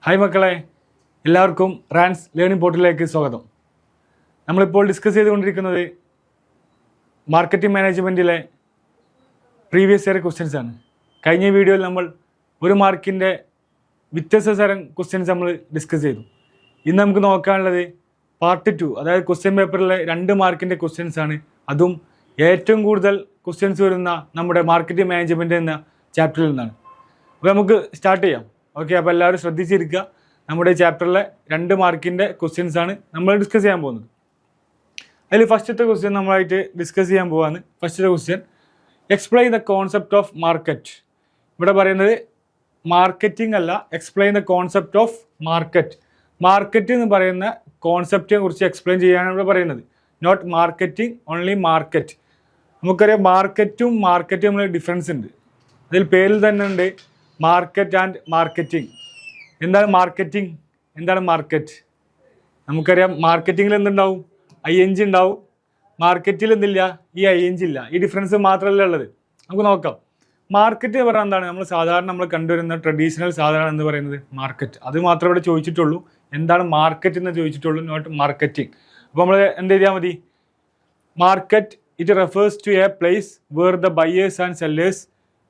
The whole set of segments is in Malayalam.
ഹായ് മക്കളെ, എല്ലാവർക്കും റാൻസ് ലേണിംഗ് പോർട്ടലിലേക്ക് സ്വാഗതം. നമ്മളിപ്പോൾ ഡിസ്കസ് ചെയ്തുകൊണ്ടിരിക്കുന്നത് മാർക്കറ്റിംഗ് മാനേജ്മെൻറ്റിലെ പ്രീവിയസ് ഇയർ ക്വസ്റ്റ്യൻസ് ആണ്. കഴിഞ്ഞ വീഡിയോയിൽ നമ്മൾ ഒരു മാർക്കിൻ്റെ വ്യത്യസ്ത തരം ക്വസ്റ്റ്യൻസ് നമ്മൾ ഡിസ്കസ് ചെയ്തു. ഇന്ന് നമുക്ക് നോക്കാനുള്ളത് പാർട്ട് 2, അതായത് ക്വസ്റ്റ്യൻ പേപ്പറിലെ 2 മാർക്കിൻ്റെ ക്വസ്റ്റ്യൻസ് ആണ്. അതും ഏറ്റവും കൂടുതൽ ക്വസ്റ്റ്യൻസ് വരുന്ന നമ്മുടെ മാർക്കറ്റിംഗ് മാനേജ്മെൻറ്റ് എന്ന ചാപ്റ്ററിൽ നിന്നാണ്. അപ്പോൾ നമുക്ക് സ്റ്റാർട്ട് ചെയ്യാം. ഓക്കെ, അപ്പോൾ എല്ലാവരും ശ്രദ്ധിച്ചിരിക്കുക. നമ്മുടെ ചാപ്റ്ററിലെ 2 മാർക്കിൻ്റെ ക്വസ്റ്റ്യൻസ് ആണ് നമ്മൾ ഡിസ്കസ് ചെയ്യാൻ പോകുന്നത്. അതിൽ ഫസ്റ്റത്തെ ക്വസ്റ്റ്യൻ നമ്മളായിട്ട് ഡിസ്കസ് ചെയ്യാൻ പോവാണ്. ഫസ്റ്റത്തെ question, explain the concept of market. ഇവിടെ പറയുന്നത് മാർക്കറ്റിംഗ് അല്ല, explain the concept of market. Market എന്ന് പറയുന്ന കോൺസെപ്റ്റിനെ കുറിച്ച് എക്സ്പ്ലെയിൻ ചെയ്യാനാണ് ഇവിടെ പറയുന്നത്. Not marketing, only market. നമുക്കറിയാം മാർക്കറ്റും തമ്മിൽ ഡിഫറൻസ് ഉണ്ട്. അതിൽ പേരിൽ തന്നെ ഉണ്ട് മാർക്കറ്റ് ആൻഡ് മാർക്കറ്റിംഗ്. എന്താണ് മാർക്കറ്റിംഗ്, എന്താണ് മാർക്കറ്റ്? നമുക്കറിയാം മാർക്കറ്റിങ്ങിൽ എന്തുണ്ടാവും, ING ഉണ്ടാവും. മാർക്കറ്റിൽ എന്തില്ല, ഈ ING ഇല്ല. ഈ ഡിഫറൻസ് മാത്രമല്ല ഉള്ളത്. നമുക്ക് നോക്കാം. മാർക്കറ്റ് എന്ന് പറഞ്ഞാൽ എന്താണ്? നമ്മൾ കണ്ടുവരുന്ന ട്രഡീഷണൽ സാധാരണ എന്ന് പറയുന്നത് മാർക്കറ്റ്. അത് മാത്രമേ ഇവിടെ ചോദിച്ചിട്ടുള്ളൂ. എന്താണ് മാർക്കറ്റ് എന്ന് ചോദിച്ചിട്ടുള്ളൂ, നോട്ട് മാർക്കറ്റിംഗ്. അപ്പോൾ നമ്മൾ എന്ത് ചെയ്താൽ മതി? Market it refers to a place where the buyers and sellers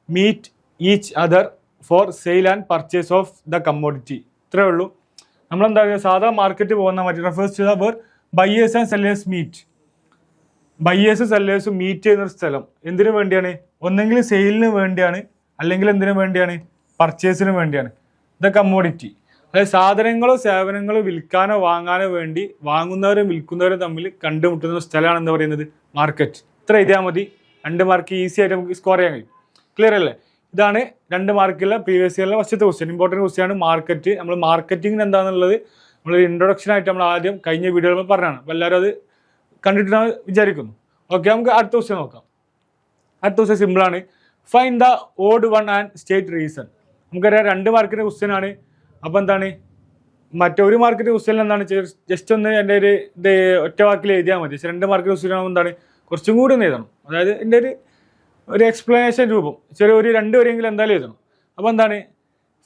meet each other for sale and purchase of the commodity. ഇത്രയേ ഉള്ളൂ. നമ്മളെന്താ പറയുക, സാധാ മാർക്കറ്റ് പോകുന്ന മറ്റേ refers to the where buyers and sellers meet. ബയേഴ്സും സെല്ലേഴ്സും മീറ്റ് ചെയ്യുന്നൊരു സ്ഥലം എന്തിനു വേണ്ടിയാണ്? ഒന്നെങ്കിൽ സെയിലിന് വേണ്ടിയാണ്, അല്ലെങ്കിൽ എന്തിനു വേണ്ടിയാണ്? പർച്ചേസിന് വേണ്ടിയാണ്. ദ കമ്മോഡിറ്റി, അതായത് സാധനങ്ങളോ സേവനങ്ങളോ വിൽക്കാനോ വാങ്ങാനോ വേണ്ടി വാങ്ങുന്നവരും വിൽക്കുന്നവരും തമ്മിൽ കണ്ടുമുട്ടുന്ന സ്ഥലമാണ് എന്ന് പറയുന്നത് മാർക്കറ്റ്. ഇത്ര എഴുതിയാൽ മതി. 2 മാർക്ക് ഈസി ആയിട്ട് നമുക്ക് സ്കോർ ചെയ്യാൻ കഴിയും. ക്ലിയർ അല്ലേ? ഇതാണ് 2 മാർക്കിലെ പ്രീവിയസ് ഇയറിലെ ഫസ്റ്റത്തെ ക്വസ്റ്റ്യൻ. ഇമ്പോർട്ടൻറ്റ് ക്വസ്റ്റ്യൻ ആണ് മാർക്കറ്റ്. നമ്മൾ മാർക്കറ്റിംഗിന് എന്താണെന്നുള്ളത് നമ്മളൊരു ഇൻട്രൊഡക്ഷൻ ആയിട്ട് നമ്മൾ ആദ്യം കഴിഞ്ഞ വീഡിയോയിൽ പറഞ്ഞാണ്. അപ്പോൾ എല്ലാവരും അത് കണ്ടിട്ടാണ് വിചാരിക്കുന്നു. ഓക്കെ, നമുക്ക് അടുത്ത ക്വസ്റ്റ്യൻ നോക്കാം. അടുത്ത ക്വസ്റ്റ്യൻ സിമ്പിളാണ്. Find the odd one and state reason. നമുക്കറിയാം 2 മാർക്കിൻ്റെ ക്വസ്റ്റ്യൻ ആണ്. അപ്പോൾ എന്താണ്, മറ്റൊരു മാർക്കിൻ്റെ ക്വസ്റ്റ്യൻ എന്താണ്, ജസ്റ്റ് ഒന്ന് എൻ്റെ ഒരു ഒറ്റ വാക്കിൽ എഴുതിയാൽ മതി. 2 മാർക്കിൻ്റെ ക്വസ്റ്റ്യൻ ആകുമ്പോൾ എന്താണ്, കുറച്ചും കൂടി ഒന്ന് എഴുതണം. അതായത് എൻ്റെ ഒരു എക്സ്പ്ലനേഷൻ രൂപം, ചെറിയ ഒരു 2 വരെയെങ്കിലും എന്തായാലും എഴുതണം. അപ്പോൾ എന്താണ്,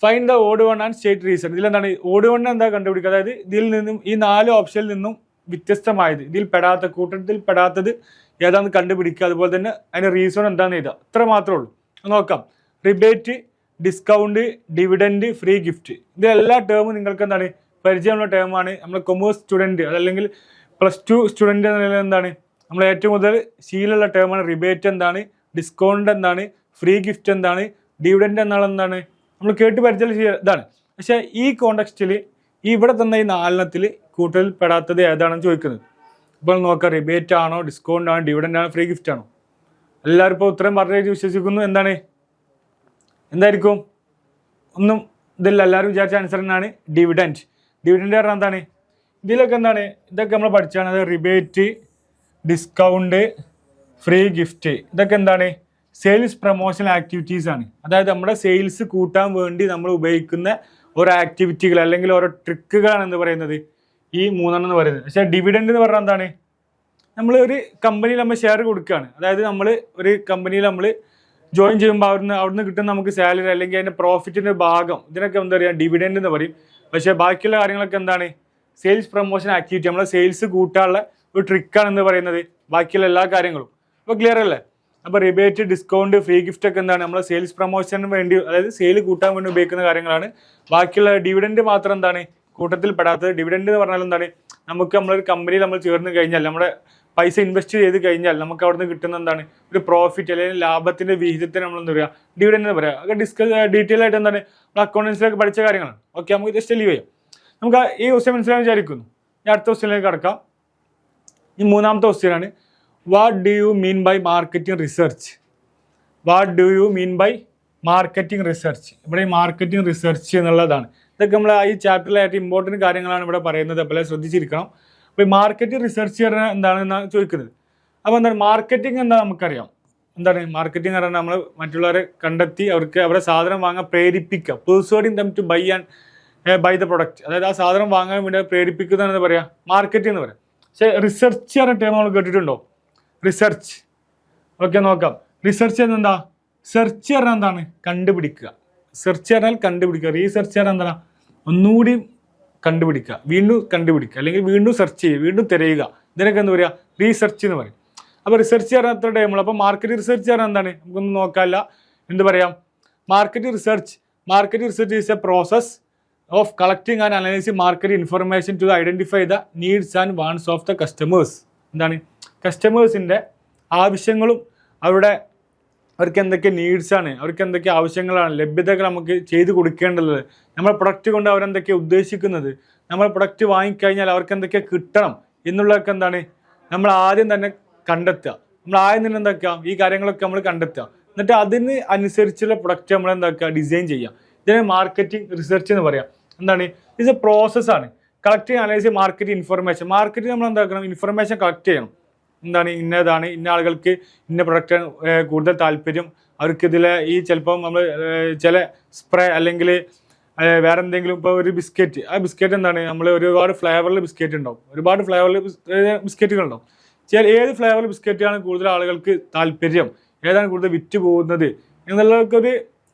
find the odd one and state reason. ഇതിലെന്താണ് ഓഡ് വൺ എന്താ കണ്ടുപിടിക്കുക? അതായത് ഇതിൽ നിന്നും ഈ 4 ഓപ്ഷനിൽ നിന്നും വ്യത്യസ്തമായത്, ഇതിൽ പെടാത്ത, കൂട്ടത്തിൽ പെടാത്തത് ഏതാണെന്ന് കണ്ടുപിടിക്കുക. അതുപോലെ തന്നെ അതിൻ്റെ റീസൺ എന്താണെന്ന് എഴുതുക. ഇത്ര മാത്രമേ ഉള്ളൂ. നോക്കാം. Rebate, discount, dividend, free gift. ഇതെല്ലാ ടേമും നിങ്ങൾക്ക് എന്താണ് പരിചയമുള്ള ടേമാണ്. നമ്മൾ കൊമേഴ്സ് സ്റ്റുഡൻറ്റ് അതല്ലെങ്കിൽ +2 സ്റ്റുഡൻറ്റ് എന്ന നിലയിൽ എന്താണ് നമ്മൾ ഏറ്റവും കൂടുതൽ ശീലമുള്ള ടേമാണ്. റിബേറ്റ് എന്താണ്, ഡിസ്കൗണ്ട് എന്താണ്, ഫ്രീ ഗിഫ്റ്റ് എന്താണ്, ഡിവിഡൻഡ് എന്താണ് നമ്മൾ കേട്ട് പരിചയം ഇതാണ്. പക്ഷേ ഈ കോണ്ടെക്സ്റ്റിൽ ഇവിടെ തന്നെ ഈ 4 കൂട്ടത്തിൽ പെടാത്തത് ഏതാണെന്ന് ചോദിക്കുന്നത്. ഇപ്പോൾ നോക്കാം, റിബേറ്റ് ആണോ, ഡിസ്കൗണ്ട് ആണോ, ഡിവിഡൻഡ് ആണോ, ഫ്രീ ഗിഫ്റ്റ് ആണോ? എല്ലാവരും ഇപ്പോൾ ഉത്തരം പറഞ്ഞു വിശ്വസിക്കുന്നു. എന്തായിരിക്കും? ഒന്നും ഇതില്ല. എല്ലാവരും വിചാരിച്ച ആൻസർ എന്നാണ് ഡിവിഡൻഡ്. ഡിവിഡൻഡ് പറഞ്ഞാൽ എന്താണ്? ഇതിലൊക്കെ എന്താണ്, ഇതൊക്കെ നമ്മൾ പഠിച്ചാണ്. അത് റിബേറ്റ്, ഡിസ്കൗണ്ട്, ഫ്രീ ഗിഫ്റ്റ്, ഇതൊക്കെ എന്താണ്? സെയിൽസ് പ്രൊമോഷൻ ആക്ടിവിറ്റീസ് ആണ്. അതായത് നമ്മുടെ സെയിൽസ് കൂട്ടാൻ വേണ്ടി നമ്മൾ ഉപയോഗിക്കുന്ന ഓരോ ആക്ടിവിറ്റികൾ അല്ലെങ്കിൽ ഓരോ ട്രിക്കുകളാണ് എന്ന് പറയുന്നത് ഈ 3 എന്ന് പറയുന്നത്. പക്ഷേ ഡിവിഡൻഡ് എന്ന് പറഞ്ഞാൽ എന്താണ്? നമ്മൾ ഒരു കമ്പനിയിൽ നമ്മൾ ഷെയർ കൊടുക്കുകയാണ്. അതായത് നമ്മൾ ഒരു കമ്പനിയിൽ നമ്മൾ ജോയിൻ ചെയ്യുമ്പോൾ അവിടുന്ന് കിട്ടുന്ന നമുക്ക് സാലറി അല്ലെങ്കിൽ അതിൻ്റെ പ്രോഫിറ്റിൻ്റെ ഭാഗം, ഇതിനൊക്കെ എന്താ പറയുക, ഡിവിഡൻഡ് എന്ന് പറയും. പക്ഷേ ബാക്കിയുള്ള കാര്യങ്ങളൊക്കെ എന്താണ്? സെയിൽസ് പ്രൊമോഷൻ ആക്ടിവിറ്റി, നമ്മൾ സെയിൽസ് കൂട്ടാനുള്ള ഒരു ട്രിക്കാണ് എന്ന് പറയുന്നത് ബാക്കിയുള്ള എല്ലാ കാര്യങ്ങളും. അപ്പോൾ ക്ലിയർ അല്ലേ? അപ്പോൾ റിബേറ്റ്, ഡിസ്കൗണ്ട്, ഫ്രീ ഗിഫ്റ്റ് ഒക്കെ എന്താണ്? നമ്മൾ സെയിൽസ് പ്രൊമോഷന് വേണ്ടി, അതായത് സെയിൽ കൂട്ടാൻ വേണ്ടി ഉപയോഗിക്കുന്ന കാര്യങ്ങളാണ്. ബാക്കിയുള്ള ഡിവിഡൻഡ് മാത്രം എന്താണ് കൂട്ടത്തിൽ പെടാത്തത്. ഡിവിഡൻഡ് എന്ന് പറഞ്ഞാൽ എന്താണ്, നമ്മളൊരു കമ്പനിയിൽ നമ്മൾ ചേർന്ന് കഴിഞ്ഞാൽ, നമ്മുടെ പൈസ ഇൻവെസ്റ്റ് ചെയ്ത് കഴിഞ്ഞാൽ നമുക്ക് അവിടുന്ന് കിട്ടുന്ന എന്താണ്, ഒരു പ്രോഫിറ്റ് അല്ലെങ്കിൽ ലാഭത്തിൻ്റെ വിഹിതത്തിന് നമ്മൾ എന്താ പറയുക, ഡിവിഡൻഡ് എന്ന് പറയുക. അതൊക്കെ ഡീറ്റെയിൽ ആയിട്ട് എന്താണ് നമ്മൾ അക്കൗണ്ടൻസിലൊക്കെ പഠിച്ച കാര്യങ്ങളാണ്. ഓക്കെ, നമുക്ക് ജസ്റ്റ് ലീവ് ചെയ്യാം. നമുക്ക് ഈ ക്വസ്റ്റ്യൻ മനസ്സിലാക്കാൻ വിചാരിക്കുന്നു. ഞാൻ അടുത്ത ക്വസ്റ്റ്യനിലേക്ക് കടക്കാം. ഈ 3ാമത്തെ ക്വസ്റ്റ്യനാണ്. What do you mean by marketing research? What do you mean by marketing research? ഇവിടെ ഈ മാർക്കറ്റിംഗ് റിസർച്ച് എന്നുള്ളതാണ്. ഇതൊക്കെ നമ്മൾ ഈ ചാപ്റ്ററിലായിട്ട് ഇമ്പോർട്ടൻറ്റ് കാര്യങ്ങളാണ് ഇവിടെ പറയുന്നത്. അപ്പോൾ ശ്രദ്ധിച്ചിരിക്കണം. അപ്പോൾ മാർക്കറ്റിംഗ് റിസർച്ച് പറഞ്ഞാൽ എന്താണെന്നാണ് ചോദിക്കുന്നത്. അപ്പോൾ എന്താണ് മാർക്കറ്റിംഗ്? എന്താ നമുക്കറിയാം. എന്താണ് മാർക്കറ്റിംഗ് പറഞ്ഞാൽ നമ്മൾ മറ്റുള്ളവരെ കണ്ടെത്തി അവർക്ക് അവരുടെ സാധനം വാങ്ങാൻ പ്രേരിപ്പിക്കുക. പെർsuading them to buy the product. അതായത് ആ സാധനം വാങ്ങാൻ വേണ്ടി പ്രേരിപ്പിക്കുന്നതെന്ന് പറയാം മാർക്കറ്റിംഗ് എന്ന് പറയാം. പക്ഷേ റിസർച്ച് പറഞ്ഞ ടേം നമ്മൾ കേട്ടിട്ടുണ്ടോ? റിസർച്ച്. ഓക്കെ, നോക്കാം. റിസർച്ച് എന്താ? സെർച്ച് പറഞ്ഞാൽ എന്താണ്? കണ്ടുപിടിക്കുക. സെർച്ച് പറഞ്ഞാൽ കണ്ടുപിടിക്കുക. റീസെർച്ച് പറഞ്ഞാൽ എന്താണ്? ഒന്നുകൂടി കണ്ടുപിടിക്കുക, വീണ്ടും കണ്ടുപിടിക്കുക, അല്ലെങ്കിൽ വീണ്ടും സെർച്ച് ചെയ്യുക, വീണ്ടും തിരയുക. ഇതിനൊക്കെ എന്താ പറയുക, റീസെർച്ച് എന്ന് പറയും. അപ്പോൾ റിസർച്ച് ചെയ്യാൻ അത്ര ടൈമുള്ളൂ. അപ്പോൾ മാർക്കറ്റ് റിസർച്ച് ചെയ്യാൻ എന്താണ്, നമുക്കൊന്നും നോക്കാനില്ല. എന്ത് പറയാം, market research is a process of collecting and analysing market information to identify the needs and wants of the customers. എന്താണ്, കസ്റ്റമേഴ്സിൻ്റെ ആവശ്യങ്ങളും അവർക്ക് എന്തൊക്കെ നീഡ്സാണ്, അവർക്ക് എന്തൊക്കെ ആവശ്യങ്ങളാണ്, ലഭ്യതകൾ നമുക്ക് ചെയ്ത് കൊടുക്കേണ്ടത്, നമ്മുടെ പ്രൊഡക്റ്റ് കൊണ്ട് അവരെന്തൊക്കെ ഉദ്ദേശിക്കുന്നത്, നമ്മൾ പ്രൊഡക്റ്റ് വാങ്ങിക്കഴിഞ്ഞാൽ അവർക്ക് എന്തൊക്കെ കിട്ടണം എന്നുള്ളതൊക്കെ എന്താണ് നമ്മൾ ആദ്യം തന്നെ കണ്ടെത്തുക. നമ്മൾ ആദ്യം തന്നെ എന്താക്കുക, ഈ കാര്യങ്ങളൊക്കെ നമ്മൾ കണ്ടെത്തുക. എന്നിട്ട് അതിന് അനുസരിച്ചുള്ള പ്രൊഡക്റ്റ് നമ്മൾ എന്താക്കുക, ഡിസൈൻ ചെയ്യുക. ഇതിനെ മാർക്കറ്റിംഗ് റിസർച്ച് എന്ന് പറയാം. എന്താണ്, ഇത് എ പ്രോസസ്സാണ്. Collecting analyse market information. മാർക്കറ്റിൽ നമ്മൾ എന്താക്കണം, ഇൻഫർമേഷൻ കളക്ട് ചെയ്യണം. എന്താണ്, ഇന്നതാണ്, ഇന്ന ആളുകൾക്ക് ഇന്ന പ്രൊഡക്റ്റ് കൂടുതൽ താല്പര്യം, അവർക്കിതിൽ ഈ ചിലപ്പം നമ്മൾ ചില സ്പ്രേ അല്ലെങ്കിൽ വേറെ എന്തെങ്കിലും, ഇപ്പോൾ ഒരു ബിസ്ക്കറ്റ്, ആ ബിസ്ക്കറ്റ് എന്താണ്, നമ്മൾ ഒരുപാട് ഫ്ലേവറിൽ ബിസ്ക്കറ്റ് ഉണ്ടാവും, ഒരുപാട് ഫ്ലേവറിൽ ബിസ്ക്കറ്റുകളുണ്ടാവും. ഏത് ഫ്ലേവറിൽ ബിസ്ക്കറ്റാണ് കൂടുതൽ ആളുകൾക്ക് താല്പര്യം, ഏതാണ് കൂടുതൽ വിറ്റ് പോകുന്നത് എന്നുള്ളതൊക്കെ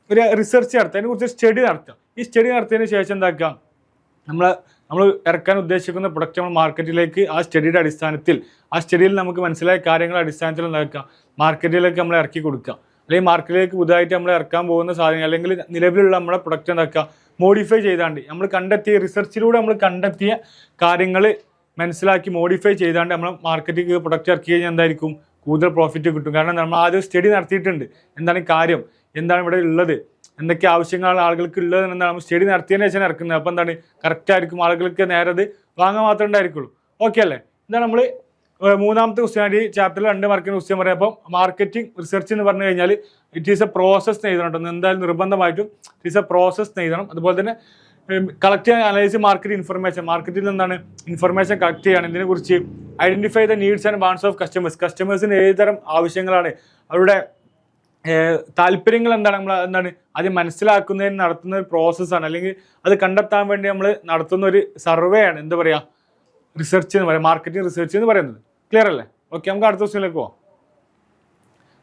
ഒരു റിസർച്ച് നടത്തുക, അതിനെക്കുറിച്ച് സ്റ്റഡി നടത്തുക. ഈ സ്റ്റഡി നടത്തിയതിന് ശേഷം എന്താക്കുക, നമ്മൾ ഇറക്കാൻ ഉദ്ദേശിക്കുന്ന പ്രൊഡക്റ്റ് നമ്മൾ മാർക്കറ്റിലേക്ക് ആ സ്റ്റഡിയുടെ അടിസ്ഥാനത്തിൽ, ആ സ്റ്റഡിയിൽ നമുക്ക് മനസ്സിലായ കാര്യങ്ങളുടെ അടിസ്ഥാനത്തിൽ എന്താക്കുക, മാർക്കറ്റിലേക്ക് നമ്മൾ ഇറക്കി കൊടുക്കുക. അല്ലെങ്കിൽ മാർക്കറ്റിലേക്ക് പുതുതായിട്ട് നമ്മൾ ഇറക്കാൻ പോകുന്ന സാധനങ്ങൾ അല്ലെങ്കിൽ നിലവിലുള്ള നമ്മുടെ പ്രൊഡക്റ്റ് എന്താക്കുക, മോഡിഫൈ ചെയ്താണ്ട് നമ്മൾ കണ്ടെത്തിയ റിസർച്ചിലൂടെ നമ്മൾ കണ്ടെത്തിയ കാര്യങ്ങൾ മനസ്സിലാക്കി മോഡിഫൈ ചെയ്താണ്ട് നമ്മൾ മാർക്കറ്റിലേക്ക് പ്രൊഡക്റ്റ് ഇറക്കി കഴിഞ്ഞാൽ എന്തായിരിക്കും, കൂടുതൽ പ്രോഫിറ്റ് കിട്ടും. കാരണം നമ്മൾ ആദ്യം സ്റ്റഡി നടത്തിയിട്ടുണ്ട്, എന്താണ് കാര്യം, എന്താണ് ഇവിടെ ഉള്ളത്, എന്തൊക്കെ ആവശ്യങ്ങളാണ് ആളുകൾക്ക് ഉള്ളത് എന്നാണ് നമ്മൾ സ്റ്റഡി നടത്തിയതിന് ശേഷം ഇറക്കുന്നത്. അപ്പോൾ എന്താണ്, കറക്റ്റ് ആയിരിക്കും, ആളുകൾക്ക് നേരെ അത് വാങ്ങാൻ മാത്രമേ ഉണ്ടായിരിക്കുള്ളൂ. ഓക്കെ അല്ലേ? ഇതാണ് നമ്മൾ മൂന്നാമത്തെ ക്വസ്റ്റ്യൻ ആയിട്ട് ഈ ചാപ്റ്ററിൽ 2 മാർക്കിന് ക്വസ്റ്റ്യൻ പറയാം. അപ്പോൾ മാർക്കറ്റിംഗ് റിസർച്ച് എന്ന് പറഞ്ഞു കഴിഞ്ഞാൽ ഇറ്റ് ഈസ് എ പ്രോസസ് എഴുതണം കേട്ടോ, എന്തായാലും നിർബന്ധമായിട്ടും ഇറ്റ് ഈസ് എ പ്രോസസ് എഴുതണം. അതുപോലെ തന്നെ കളക്ട് ചെയ്യാൻ അനലൈസ് മാർക്കറ്റ് ഇൻഫർമേഷൻ, മാർക്കറ്റിൽ നിന്നാണ് ഇൻഫർമേഷൻ കളക്ട് ചെയ്യാണ്, ഇതിനെക്കുറിച്ച് identify the needs and wants of കസ്റ്റമേഴ്സിന് ഏത് തരം ആവശ്യങ്ങളാണ്, അവരുടെ താല്പര്യങ്ങൾ എന്താണ് അത് മനസ്സിലാക്കുന്നതിന് നടത്തുന്ന ഒരു പ്രോസസ്സാണ്, അല്ലെങ്കിൽ അത് കണ്ടെത്താൻ വേണ്ടി നമ്മൾ നടത്തുന്ന ഒരു സർവേ ആണ് എന്ത് പറയുക, റിസർച്ച് എന്ന് പറയാം, മാർക്കറ്റിംഗ് റിസർച്ച് എന്ന് പറയുന്നത്. ക്ലിയർ അല്ലേ? ഓക്കെ, നമുക്ക് അടുത്ത ക്വസ്റ്റ്യനിലേക്ക് പോവാം.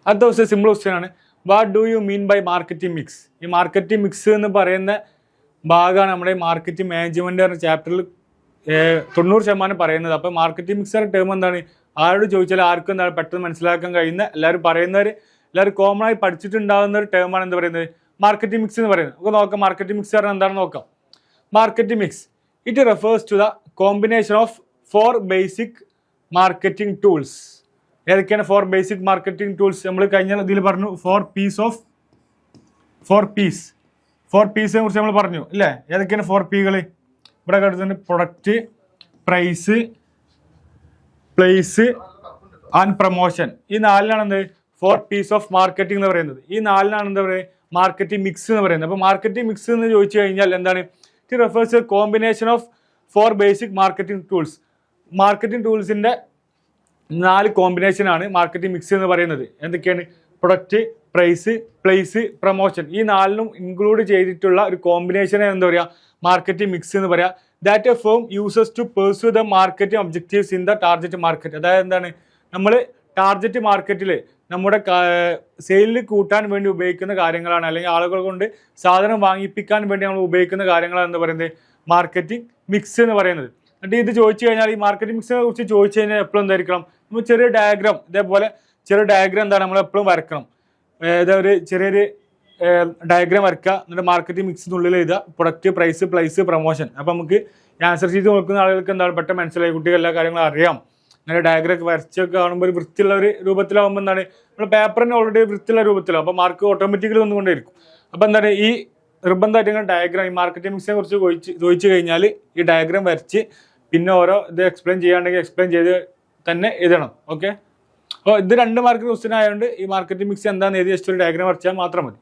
അടുത്ത ക്വസ്റ്റ്യൻ സിമ്പിൾ ക്വസ്റ്റ്യൻ ആണ്. What do you mean by marketing mix? ഈ മാർക്കറ്റിംഗ് മിക്സ് എന്ന് പറയുന്ന ഭാഗമാണ് നമ്മുടെ മാർക്കറ്റിംഗ് മാനേജ്മെന്റ് എന്ന ചാപ്റ്ററിൽ 90% പറയുന്നത്. അപ്പോൾ മാർക്കറ്റിംഗ് മിക്സ് എന്ന ടേം എന്താണ്, ആരോട് ചോദിച്ചാൽ ആർക്കും എന്താണ് പെട്ടെന്ന് മനസ്സിലാക്കാൻ കഴിയുന്ന, എല്ലാവരും കോമൺ ആയി പഠിച്ചിട്ടുണ്ടാകുന്ന ഒരു ടേമാണ് എന്ത് പറയുന്നത്, മാർക്കറ്റിംഗ് മിക്സ് എന്ന് പറയുന്നത്. നമുക്ക് നോക്കാം മാർക്കറ്റിംഗ് മിക്സ് പറഞ്ഞാൽ എന്താണെന്ന് നോക്കാം. Marketing mix it refers to the combination of 4 basic marketing tools. ഏതൊക്കെയാണ് 4 ബേസിക് മാർക്കറ്റിംഗ് ടൂൾസ്? നമ്മൾ കഴിഞ്ഞ ഇതിൽ പറഞ്ഞു 4 പീസിനെ കുറിച്ച് നമ്മൾ പറഞ്ഞു അല്ലേ? ഏതൊക്കെയാണ് 4 Pകൾ? ഇവിടെ കണ്ടുതന്നെ product, price, place and promotion. ഈ 4നാണ് എന്ത് 4 P's ഓഫ് മാർക്കറ്റിംഗ് എന്ന് പറയുന്നത്. ഈ 4നാണ് എന്താ പറയുക, മാർക്കറ്റിംഗ് മിക്സ് എന്ന് പറയുന്നത്. അപ്പോൾ മാർക്കറ്റിംഗ് മിക്സ് എന്ന് ചോദിച്ചു കഴിഞ്ഞാൽ എന്താണ്, it refers to combination of 4 basic marketing tools. Marketing ടൂൾസിൻ്റെ 4 കോമ്പിനേഷനാണ് മാർക്കറ്റിംഗ് മിക്സ് എന്ന് പറയുന്നത്. എന്തൊക്കെയാണ്? Product, price, place, promotion. ഈ 4നും ഇൻക്ലൂഡ് ചെയ്തിട്ടുള്ള ഒരു കോമ്പിനേഷനെ എന്താ പറയുക, മാർക്കറ്റിംഗ് മിക്സ് എന്ന് പറയാം. That a firm uses to pursue the marketing objectives in the target market. അതായത് എന്താണ്, നമ്മൾ ടാർഗറ്റ് മാർക്കറ്റിൽ നമ്മുടെ സെയിലിൽ കൂട്ടാൻ വേണ്ടി ഉപയോഗിക്കുന്ന കാര്യങ്ങളാണ്, അല്ലെങ്കിൽ ആളുകൾ കൊണ്ട് സാധനം വാങ്ങിപ്പിക്കാൻ വേണ്ടി നമ്മൾ ഉപയോഗിക്കുന്ന കാര്യങ്ങളാണ് എന്ന് പറയുന്നത് മാർക്കറ്റിംഗ് മിക്സ് എന്ന് പറയുന്നത്. എന്നിട്ട് ഇത് ചോദിച്ചു കഴിഞ്ഞാൽ, ഈ മാർക്കറ്റിംഗ് മിക്സിനെ കുറിച്ച് ചോദിച്ചു കഴിഞ്ഞാൽ എപ്പോഴും എന്തായിരിക്കണം, നമ്മൾ ചെറിയ ഡയഗ്രാം, ഇതേപോലെ ചെറിയ ഡയഗ്രാം എന്താണ് നമ്മൾ എപ്പോഴും വരക്കണം. ഒരു ചെറിയൊരു ഡയഗ്രാം വരക്കുക, എന്നിട്ട് മാർക്കറ്റിംഗ് മിക്സിനുള്ളിൽ എഴുതുക പ്രൊഡക്റ്റ്, പ്രൈസ്, പ്ലേസ്, പ്രൊമോഷൻ. അപ്പോൾ നമുക്ക് ആൻസർ ഷീറ്റ് നോക്കുന്ന ആളുകൾക്ക് എന്താണ് പെട്ടെന്ന് മനസ്സിലായി, കുട്ടികൾ എല്ലാ കാര്യങ്ങളും അറിയാം. അങ്ങനെ ഡയഗ്രാം ഒക്കെ വരച്ചൊക്കെ കാണുമ്പോൾ ഒരു വൃത്തിയുള്ള ഒരു രൂപത്തിലാവുമ്പോൾ എന്താണ്, നമ്മുടെ പേപ്പറിന് ഓൾറെഡി വൃത്തിയുള്ള രൂപത്തിലാവും, അപ്പോൾ മാർക്ക് ഓട്ടോമാറ്റിക്കലി വന്നുകൊണ്ടേയിരിക്കും. അപ്പോൾ എന്താണ്, ഈ നിർബന്ധമായിട്ട് ഇങ്ങനെ ഡയഗ്രാം, ഈ മാർക്കറ്റിംഗ് മിക്സിനെ കുറിച്ച് ചോദിച്ചു കഴിഞ്ഞാൽ ഈ ഡയഗ്രാം വരച്ച് പിന്നെ ഓരോ ഇത് എക്സ്പ്ലെയിൻ ചെയ്യാണ്ടെങ്കിൽ എക്സ്പ്ലെയിൻ ചെയ്ത് തന്നെ എഴുതണം. ഓക്കെ, അപ്പോൾ ഇത് 2 മാർക്കിന് ക്വസ്റ്റ്യൻ ആയതുകൊണ്ട് ഈ മാർക്കറ്റിംഗ് മിക്സ് എന്താണെന്ന് എഴുതി ജസ്റ്റ് ഒരു ഡയഗ്രാം വരച്ചാൽ മാത്രം മതി.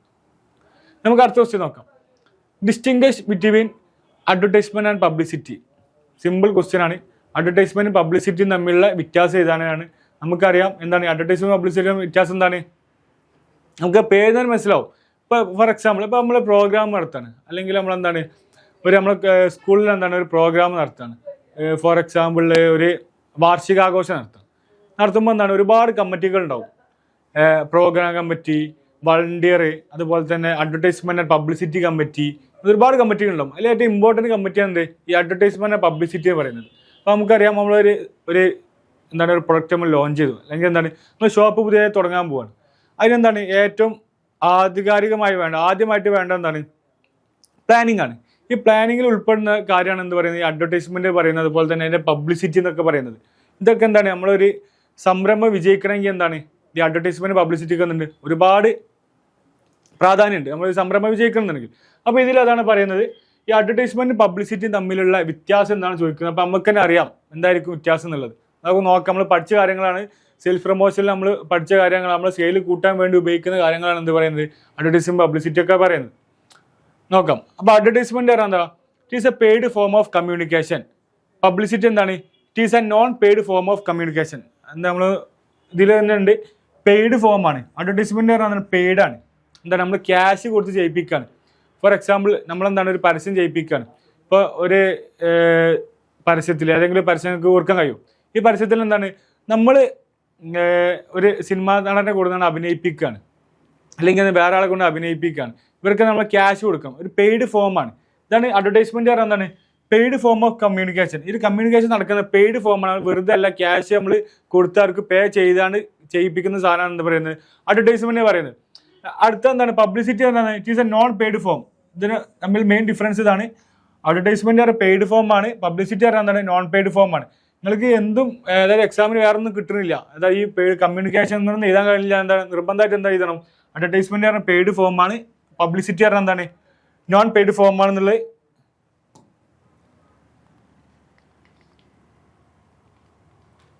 നമുക്ക് അടുത്ത ക്വസ്റ്റ്യൻ നോക്കാം. Distinguish between advertisement and publicity. Simple question ആണ്. അഡ്വർടൈസ്മെന്റും പബ്ലിസിറ്റിയും തമ്മിലുള്ള വ്യത്യാസം ഏതാണ്? നമുക്കറിയാം എന്താണ് അഡ്വർടൈസ്മെന്റ് പബ്ലിസിറ്റിയും വ്യത്യാസം എന്താണ്, നമുക്ക് പേര് തന്നെ മനസ്സിലാവും. ഇപ്പോൾ ഫോർ എക്സാമ്പിൾ, ഇപ്പോൾ നമ്മൾ പ്രോഗ്രാം നടത്താണ്, അല്ലെങ്കിൽ നമ്മളെന്താണ് നമ്മൾ സ്കൂളിൽ എന്താണ് ഒരു പ്രോഗ്രാം നടത്താണ്. ഫോർ എക്സാമ്പിൾ ഒരു വാർഷികാഘോഷം നടത്തുമ്പോൾ എന്താണ് ഒരുപാട് കമ്മിറ്റികൾ ഉണ്ടാവും. പ്രോഗ്രാം കമ്മിറ്റി, വളണ്ടിയർ, അതുപോലെ തന്നെ അഡ്വർടൈസ്മെന്റ് ആൻഡ് പബ്ലിസിറ്റി കമ്മിറ്റി, ഒരുപാട് കമ്മിറ്റികളുണ്ടാവും. അതിൽ ഏറ്റവും ഇമ്പോർട്ടൻറ്റ് കമ്മിറ്റിയാണ് എന്ത് ഈ അഡ്വർടൈസ്മെൻറ്റ് പബ്ലിസിറ്റി എന്ന് പറയുന്നത്. അപ്പോൾ നമുക്കറിയാം ഒരു എന്താണ് ഒരു പ്രൊഡക്റ്റ് നമ്മൾ ലോഞ്ച് ചെയ്തു, അല്ലെങ്കിൽ എന്താണ് നമ്മൾ ഷോപ്പ് പുതിയതായി തുടങ്ങാൻ പോവാണ്. അതിനെന്താണ് ഏറ്റവും ആദ്യമായിട്ട് വേണ്ട എന്താണ് പ്ലാനിങ് ആണ്. ഈ പ്ലാനിങ്ങിൽ ഉൾപ്പെടുന്ന കാര്യമാണ് എന്ത് പറയുന്നത് ഈ അഡ്വർടൈസ്മെൻറ്റ് പറയുന്നത്, അതുപോലെ തന്നെ അതിൻ്റെ പബ്ലിസിറ്റി എന്നൊക്കെ പറയുന്നത്. ഇതൊക്കെ എന്താണ് നമ്മളൊരു സംരംഭം വിജയിക്കണമെങ്കിൽ എന്താണ് ഈ അഡ്വർടൈസ്മെൻറ്റ് പബ്ലിസിറ്റിക്ക് വന്നിട്ടുണ്ട് ഒരുപാട് പ്രാധാന്യമുണ്ട് നമ്മൾ സംരംഭം വിജയിക്കണമെന്നുണ്ടെങ്കിൽ. അപ്പോൾ ഇതിലതാണ് പറയുന്നത് ഈ അഡ്വർടൈസ്മെൻറ്റ് പബ്ലിസിറ്റിയും തമ്മിലുള്ള വ്യത്യാസം എന്താണ് ചോദിക്കുന്നത്. അപ്പോൾ നമുക്ക് തന്നെ അറിയാം എന്തായിരിക്കും വ്യത്യാസം എന്നുള്ളത്. നമുക്ക് നോക്കാം. നമ്മൾ പഠിച്ച കാര്യങ്ങളാണ് സെൽഫ് പ്രൊമോഷനിൽ നമ്മൾ പഠിച്ച കാര്യങ്ങൾ, നമ്മൾ സെയിൽ കൂട്ടാൻ വേണ്ടി ഉപയോഗിക്കുന്ന കാര്യങ്ങളാണ് എന്ത് പറയുന്നത് അഡ്വർടൈസ്മെൻറ്റ് പബ്ലിസിറ്റി ഒക്കെ പറയുന്നത്. നോക്കാം. അപ്പോൾ അഡ്വർടൈസ്മെൻറ്റ് പറഞ്ഞാൽ എന്താ? It is a paid form of communication. Publicity എന്താണ്? It is a non paid form of communication. എന്താ നമ്മൾ ഇതിൽ തന്നെ ഉണ്ട് പെയ്ഡ് ഫോമാണ്. അഡ്വർടൈസ്മെൻറ്റ് പറഞ്ഞാൽ പെയ്ഡാണ്. എന്താണ് നമ്മൾ ക്യാഷ് കൊടുത്ത് ചെയ്യിപ്പിക്കുകയാണ്. ഫോർ എക്സാമ്പിൾ നമ്മളെന്താണ് ഒരു പരസ്യം ചെയ്യിപ്പിക്കുകയാണ്. ഇപ്പോൾ ഒരു പരസ്യത്തിൽ ഏതെങ്കിലും പരസ്യം നമുക്ക് ഓർക്കാൻ കഴിയും. ഈ പരസ്യത്തിൽ എന്താണ് നമ്മൾ ഒരു സിനിമാ നടനെ കൊടുത്താണ് അഭിനയിപ്പിക്കുകയാണ്, അല്ലെങ്കിൽ വേറെ ആളെ കൊണ്ട് അഭിനയിപ്പിക്കുകയാണ്. ഇവർക്ക് നമ്മൾ ക്യാഷ് കൊടുക്കാം. ഒരു പെയ്ഡ് ഫോമാണ്. ഇതാണ് അഡ്വർടൈസ്മെൻറ്റ് പറഞ്ഞാൽ എന്താണ് പെയ്ഡ് ഫോം ഓഫ് കമ്മ്യൂണിക്കേഷൻ. ഇത് കമ്മ്യൂണിക്കേഷൻ നടക്കുന്ന പെയ്ഡ് ഫോമാണ്. വെറുതെ അല്ല ക്യാഷ് നമ്മൾ കൊടുത്തവർക്ക് പേ ചെയ്താണ് ചെയ്യിപ്പിക്കുന്ന സാധനമാണ് എന്താ പറയുന്നത് അഡ്വർടൈസ്മെൻറ്റ് പറയുന്നത്. അടുത്ത എന്താണ് പബ്ലിസിറ്റി എന്താണ്? It is a non paid form. ഇതിന് തമ്മിൽ മെയിൻ ഡിഫറൻസ് ഇതാണ്. അഡ്വർടൈസ്മെൻറ്റ് പറഞ്ഞാൽ പെയ്ഡ് ഫോമാണ്, പബ്ലിസിറ്റി പറഞ്ഞാൽ എന്താണ് നോൺ പെയ്ഡ് ഫോമാണ്. നിങ്ങൾക്ക് എന്തും അതായത് എക്സാമിന് വേറെ ഒന്നും കിട്ടുന്നില്ല, അതായത് ഈ പെയ്ഡ് കമ്മ്യൂണിക്കേഷൻ എന്നൊന്നും എഴുതാൻ കഴിയില്ല. എന്താണ് നിർബന്ധമായിട്ട് എന്താ എഴുതണം? അഡ്വർടൈസ്മെൻറ്റ് പറഞ്ഞാൽ പെയ്ഡ് ഫോമാണ്, പബ്ലിസിറ്റി പറഞ്ഞാൽ എന്താണ് നോൺ പെയ്ഡ് ഫോമാണെന്നുള്ളത്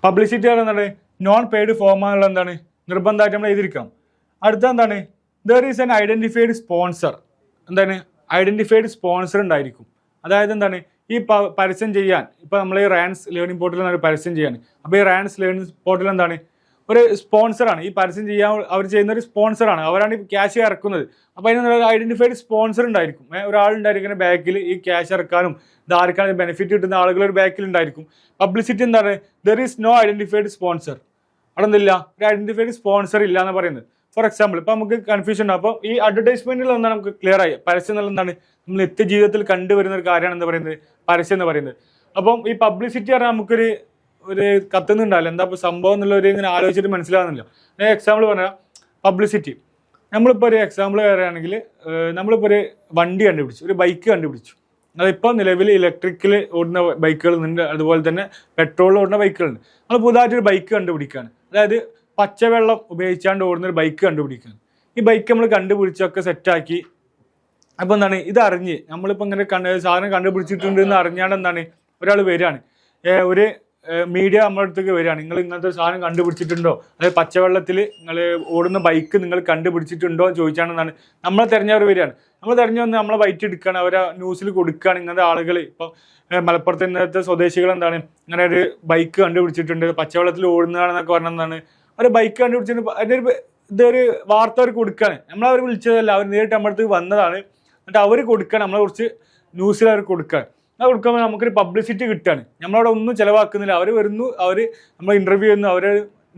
പബ്ലിസിറ്റി പറഞ്ഞാൽ എന്താണ് നോൺ പെയ്ഡ് ഫോമാണെന്നുള്ള എന്താണ് നിർബന്ധമായിട്ട് നമ്മൾ എഴുതിയിരിക്കണം. അടുത്ത എന്താണ് there is N identified sponsor. എന്താണ് ഐഡൻറ്റിഫൈഡ് സ്പോൺസർ ഉണ്ടായിരിക്കും. അതായത് എന്താണ് ഈ പരസ്യം ചെയ്യാൻ ഇപ്പോൾ നമ്മൾ ഈ റാൻസ് ലേണിംഗ് പോർട്ടലിൽ ഒരു പരസ്യം ചെയ്യാൻ. അപ്പോൾ ഈ റാൻസ് ലേണിംഗ് പോർട്ടൽ എന്താണ് ഒരു സ്പോൺസറാണ്. ഈ പരസ്യം ചെയ്യാൻ അവർ ചെയ്യുന്ന ഒരു സ്പോൺസറാണ്. അവരാണ് ഈ ക്യാഷ് ഇറക്കുന്നത്. അപ്പോൾ അതിന് ഐഡൻറ്റിഫൈഡ് സ്പോൺസർ ഉണ്ടായിരിക്കും. ഒരാളുണ്ടായിരിക്കുന്ന ബാക്കിൽ ഈ ക്യാഷ് ഇറക്കാനും ഇതാർക്കാണ് ബെനിഫിറ്റ് കിട്ടുന്ന ആളുകൾ ഒരു ബാക്കിൽ ഉണ്ടായിരിക്കും. പബ്ലിസിറ്റി എന്താണ്? There is no identified sponsor. അവിടെ എന്തില്ല ഒരു ഐഡൻറ്റിഫൈഡ് സ്പോൺസർ ഇല്ല എന്ന് പറയുന്നത്. ഫോർ എക്സാമ്പിൾ ഇപ്പോൾ നമുക്ക് കൺഫ്യൂഷൻ ഉണ്ടാകും. അപ്പോൾ ഈ അഡ്വർടൈസ്മെൻറ്റിൽ എന്താണ് നമുക്ക് ക്ലിയർ ആയി പരസ്യം എന്നുള്ള എന്താണ് നമ്മൾ നിത്യജീവിതത്തിൽ കണ്ടുവരുന്ന ഒരു കാര്യമാണ് എന്താ പറയുന്നത് പരസ്യം എന്ന് പറയുന്നത്. അപ്പം ഈ പബ്ലിസിറ്റി പറഞ്ഞാൽ നമുക്കൊരു കത്തുന്നുണ്ടാവില്ല എന്താ ഇപ്പോൾ സംഭവം എന്നുള്ളൊരു ഇങ്ങനെ ആലോചിച്ചിട്ട് മനസ്സിലാകുന്നില്ല. എക്സാമ്പിൾ പറഞ്ഞാൽ പബ്ലിസിറ്റി നമ്മളിപ്പോൾ ഒരു എക്സാമ്പിൾ പറയുകയാണെങ്കിൽ നമ്മളിപ്പോൾ ഒരു വണ്ടി കണ്ടുപിടിച്ചു, ഒരു ബൈക്ക് കണ്ടുപിടിച്ചു. അതിപ്പോൾ നിലവിൽ ഇലക്ട്രിക്കിൽ ഓടുന്ന ബൈക്കുകളുണ്ട്, അതുപോലെ തന്നെ പെട്രോളിൽ ഓടുന്ന ബൈക്കുകളുണ്ട്. നമ്മൾ പുതുതായിട്ടൊരു ബൈക്ക് കണ്ടുപിടിക്കുകയാണ്. അതായത് പച്ചവെള്ളം ഉപയോഗിച്ചാണ്ട് ഓടുന്ന ഒരു ബൈക്ക് കണ്ടുപിടിക്കുകയാണ്. ഈ ബൈക്ക് നമ്മൾ കണ്ടുപിടിച്ചൊക്കെ സെറ്റാക്കി. അപ്പോൾ എന്താണ് ഇതറിഞ്ഞ് നമ്മളിപ്പോൾ ഇങ്ങനെ സാധനം കണ്ടുപിടിച്ചിട്ടുണ്ട് എന്ന് അറിഞ്ഞാണ്ട് എന്താണ് ഒരാൾ വരികയാണ്, ഒരു മീഡിയ നമ്മുടെ അടുത്തേക്ക് വരികയാണ്. നിങ്ങൾ ഇങ്ങനത്തെ സാധനം കണ്ടുപിടിച്ചിട്ടുണ്ടോ, അതായത് പച്ചവെള്ളത്തിൽ നിങ്ങൾ ഓടുന്ന ബൈക്ക് നിങ്ങൾ കണ്ടുപിടിച്ചിട്ടുണ്ടോ എന്ന് ചോദിച്ചാണെന്നാണ് നമ്മളെ തിരഞ്ഞവർ വരികയാണ്. നമ്മൾ തിരഞ്ഞു വന്ന് നമ്മളെ ബൈറ്റ് എടുക്കുകയാണ്, അവരെ ന്യൂസിൽ കൊടുക്കുകയാണ്. ഇങ്ങനത്തെ ആളുകൾ ഇപ്പോൾ മലപ്പുറത്ത് ഇന്നത്തെ സ്വദേശികൾ എന്താണ് ഇങ്ങനെ ഒരു ബൈക്ക് കണ്ടുപിടിച്ചിട്ടുണ്ട് പച്ചവെള്ളത്തിൽ ഓടുന്നതാണെന്നൊക്കെ പറഞ്ഞെന്താണ് ഒരു ബൈക്ക് കണ്ടുപിടിച്ചിട്ട് അതിൻ്റെ ഇതൊരു വാർത്ത അവർ കൊടുക്കുകയാണ്. നമ്മളവർ വിളിച്ചതല്ല, അവർ നേരിട്ട് നമ്മുടെ അടുത്ത് വന്നതാണ്. എന്നിട്ട് അവർ കൊടുക്കുകയാണ്, നമ്മളെ കുറിച്ച് ന്യൂസിൽ അവർ കൊടുക്കുകയാണ്. അത് കൊടുക്കുമ്പോൾ നമുക്കൊരു പബ്ലിസിറ്റി കിട്ടുകയാണ്. നമ്മളവിടെ ഒന്നും ചിലവാക്കുന്നില്ല. അവർ വരുന്നു, അവർ നമ്മൾ ഇൻ്റർവ്യൂ ചെയ്യുന്നു, അവർ